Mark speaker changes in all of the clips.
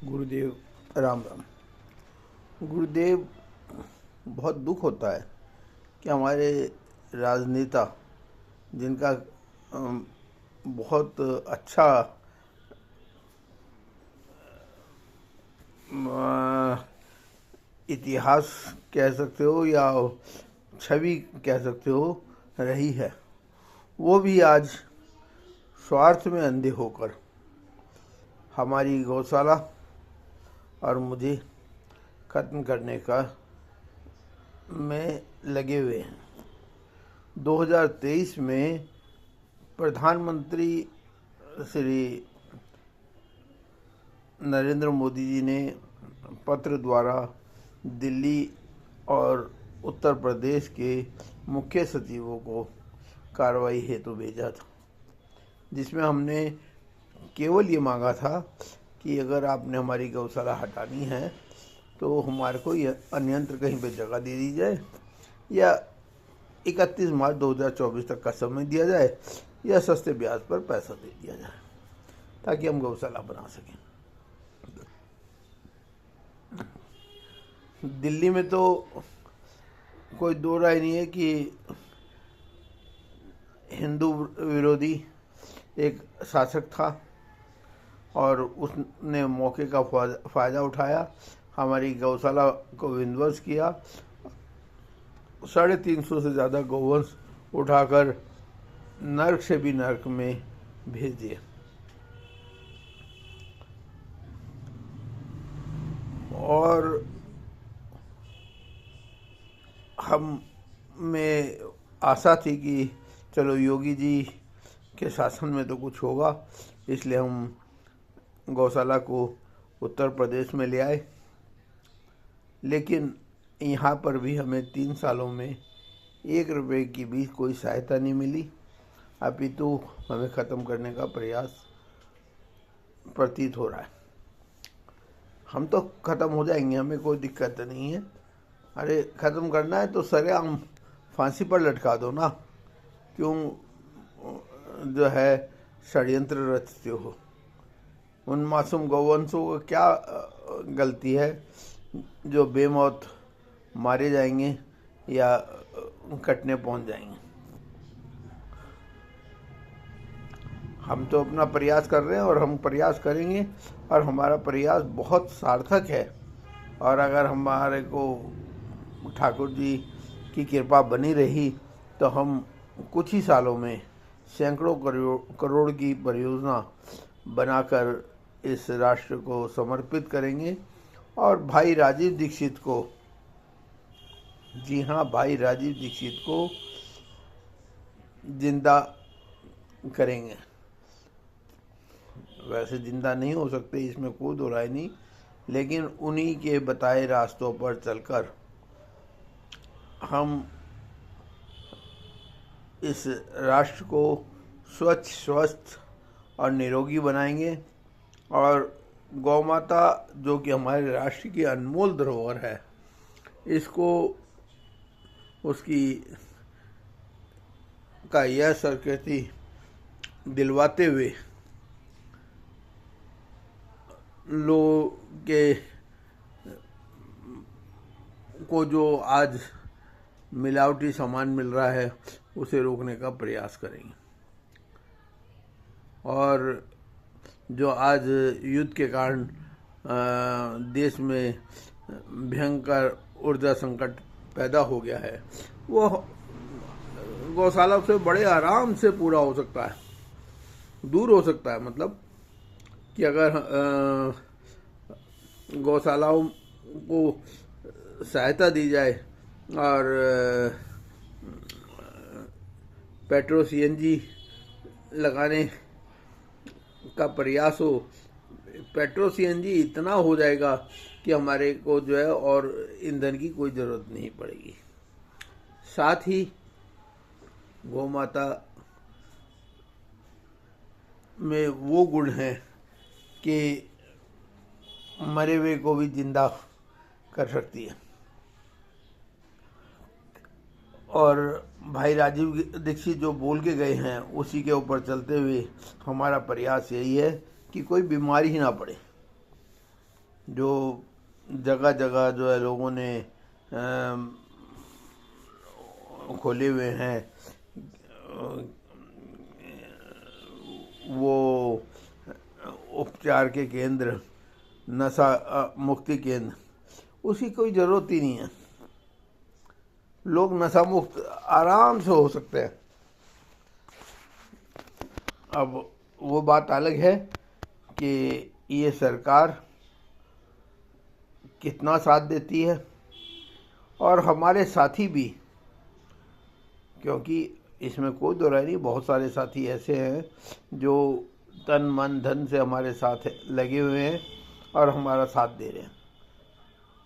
Speaker 1: गुरुदेव राम राम। गुरुदेव, बहुत दुख होता है कि हमारे राजनेता जिनका बहुत अच्छा इतिहास कह सकते हो या छवि कह सकते हो रही है, वो भी आज स्वार्थ में अंधे होकर हमारी गौशाला और मुझे खत्म करने का में लगे हुए हैं। 2023 में प्रधानमंत्री श्री नरेंद्र मोदी जी ने पत्र द्वारा दिल्ली और उत्तर प्रदेश के मुख्य सचिवों को कार्रवाई हेतु भेजा था, जिसमें हमने केवल ये मांगा था कि अगर आपने हमारी गौशाला हटानी है तो हमारे को यह अन्यंत्र कहीं पे जगह दे दी जाए या 31 मार्च 2024 तक का समय दिया जाए या सस्ते ब्याज पर पैसा दे दिया जाए ताकि हम गौशाला बना सकें। दिल्ली में तो कोई दो राय नहीं है कि हिंदू विरोधी एक शासक था और उसने मौके का फ़ायदा उठाया, हमारी गौशाला को विध्वंस किया, 350 से ज़्यादा गौवंश उठाकर नर्क से भी नर्क में भेज दिए। और हम में आशा थी कि चलो योगी जी के शासन में तो कुछ होगा, इसलिए हम गौशाला को उत्तर प्रदेश में ले आए। लेकिन यहाँ पर भी हमें 3 सालों में 1 रुपये की भी कोई सहायता नहीं मिली, अपितु हमें ख़त्म करने का प्रयास प्रतीत हो रहा है। हम तो ख़त्म हो जाएंगे, हमें कोई दिक्कत नहीं है। अरे ख़त्म करना है तो सरेआम फांसी पर लटका दो ना, क्यों जो है षड्यंत्र रचते हो। उन मासूम गौवंशों को क्या गलती है जो बेमौत मारे जाएंगे या कटने पहुंच जाएंगे। हम तो अपना प्रयास कर रहे हैं और हम प्रयास करेंगे और हमारा प्रयास बहुत सार्थक है। और अगर हमारे को ठाकुर जी की कृपा बनी रही तो हम कुछ ही सालों में सैकड़ों करोड़ की परियोजना बनाकर इस राष्ट्र को समर्पित करेंगे और भाई राजीव दीक्षित को, जी हाँ, भाई राजीव दीक्षित को जिंदा करेंगे। वैसे जिंदा नहीं हो सकते, इसमें कोई दो राय नहीं, लेकिन उन्हीं के बताए रास्तों पर चलकर हम इस राष्ट्र को स्वच्छ, स्वस्थ और निरोगी बनाएंगे। और गौ माता जो कि हमारे राष्ट्र की अनमोल धरोहर है, इसको उसकी का यह स्वीकृति दिलवाते हुए लोग के को जो आज मिलावटी सामान मिल रहा है उसे रोकने का प्रयास करेंगे। और जो आज युद्ध के कारण देश में भयंकर ऊर्जा संकट पैदा हो गया है, वो गौशाला से बड़े आराम से पूरा हो सकता है, दूर हो सकता है। मतलब कि अगर गौशालाओं को सहायता दी जाए और पेट्रो सीएनजी लगाने का प्रयास हो, पेट्रो सीएनजी इतना हो जाएगा कि हमारे को जो है और ईंधन की कोई ज़रूरत नहीं पड़ेगी। साथ ही गौ माता में वो गुण हैं कि मरे हुए को भी जिंदा कर सकती है। और भाई राजीव दीक्षित जो बोल के गए हैं उसी के ऊपर चलते हुए हमारा प्रयास यही है कि कोई बीमारी ही ना पड़े। जो जगह जगह जो है लोगों ने खोले हुए हैं, वो उपचार के केंद्र, नशा मुक्ति केंद्र, उसकी कोई ज़रूरत ही नहीं है। लोग नशा मुक्त आराम से हो सकते हैं। अब वो बात अलग है कि ये सरकार कितना साथ देती है, और हमारे साथी भी, क्योंकि इसमें कोई दो राय नहीं, बहुत सारे साथी ऐसे हैं जो तन मन धन से हमारे साथ लगे हुए हैं और हमारा साथ दे रहे हैं।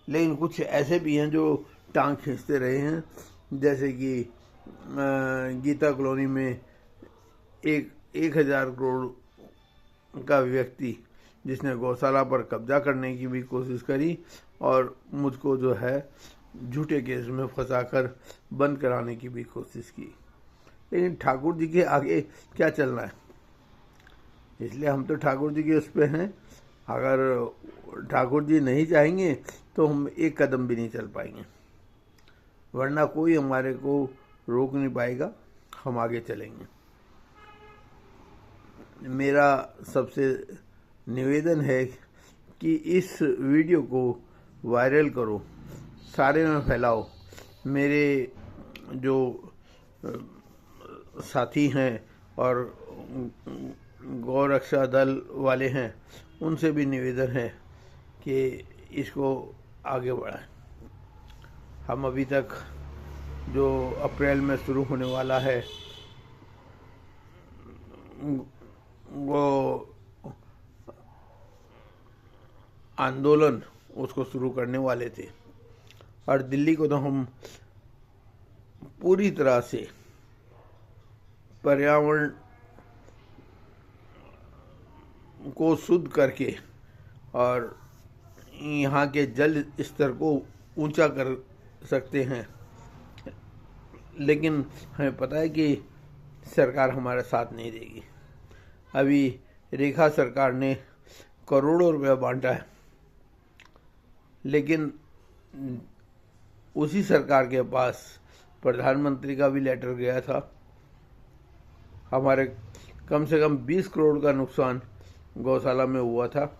Speaker 1: लेकिन कुछ ऐसे भी हैं जो टांग खींचते रहे हैं, जैसे कि गीता कॉलोनी में 1,000 करोड़ का व्यक्ति जिसने गौशाला पर कब्जा करने की भी कोशिश करी और मुझको जो है झूठे केस में फंसाकर बंद कराने की भी कोशिश की। लेकिन ठाकुर जी के आगे क्या चलना है, इसलिए हम तो ठाकुर जी के उस पर हैं। अगर ठाकुर जी नहीं चाहेंगे तो हम एक कदम भी नहीं चल पाएंगे, वरना कोई हमारे को रोक नहीं पाएगा, हम आगे चलेंगे। मेरा सबसे निवेदन है कि इस वीडियो को वायरल करो, सारे में फैलाओ। मेरे जो साथी हैं और गौ रक्षा दल वाले हैं, उनसे भी निवेदन है कि इसको आगे बढ़ाएं। हम अभी तक जो अप्रैल में शुरू होने वाला है वो आंदोलन, उसको शुरू करने वाले थे, और दिल्ली को तो हम पूरी तरह से पर्यावरण को शुद्ध करके और यहाँ के जल स्तर को ऊंचा कर सकते हैं। लेकिन हमें पता है कि सरकार हमारा साथ नहीं देगी। अभी रेखा सरकार ने करोड़ों रुपया बांटा है, लेकिन उसी सरकार के पास प्रधानमंत्री का भी लेटर गया था। हमारे कम से कम 20 करोड़ का नुकसान गौशाला में हुआ था।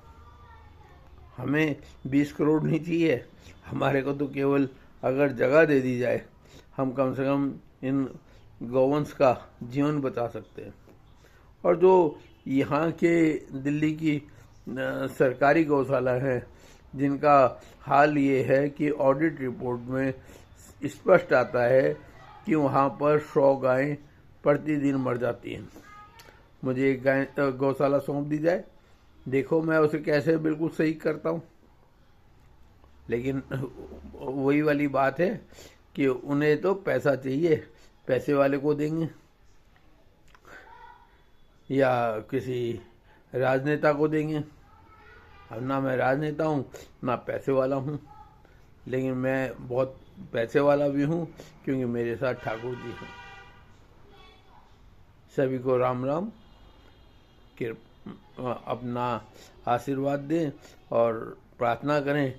Speaker 1: हमें 20 करोड़ नहीं चाहिए, हमारे को तो केवल अगर जगह दे दी जाए, हम कम से कम इन गौवंश का जीवन बचा सकते हैं। और जो यहाँ के दिल्ली की सरकारी गौशाला है, जिनका हाल ये है कि ऑडिट रिपोर्ट में स्पष्ट आता है कि वहाँ पर 100 गायें प्रतिदिन मर जाती हैं। मुझे एक गाय गौशाला सौंप दी जाए, देखो मैं उसे कैसे बिल्कुल सही करता हूँ। लेकिन वही वाली बात है कि उन्हें तो पैसा चाहिए, पैसे वाले को देंगे या किसी राजनेता को देंगे। अब ना मैं राजनेता हूँ ना पैसे वाला हूँ, लेकिन मैं बहुत पैसे वाला भी हूँ क्योंकि मेरे साथ ठाकुर जी हैं। सभी को राम राम, अपना आशीर्वाद दें और प्रार्थना करें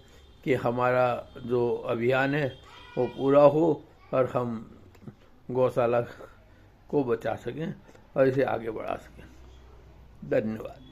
Speaker 1: कि हमारा जो अभियान है वो पूरा हो और हम गौशाला को बचा सकें और इसे आगे बढ़ा सकें। धन्यवाद।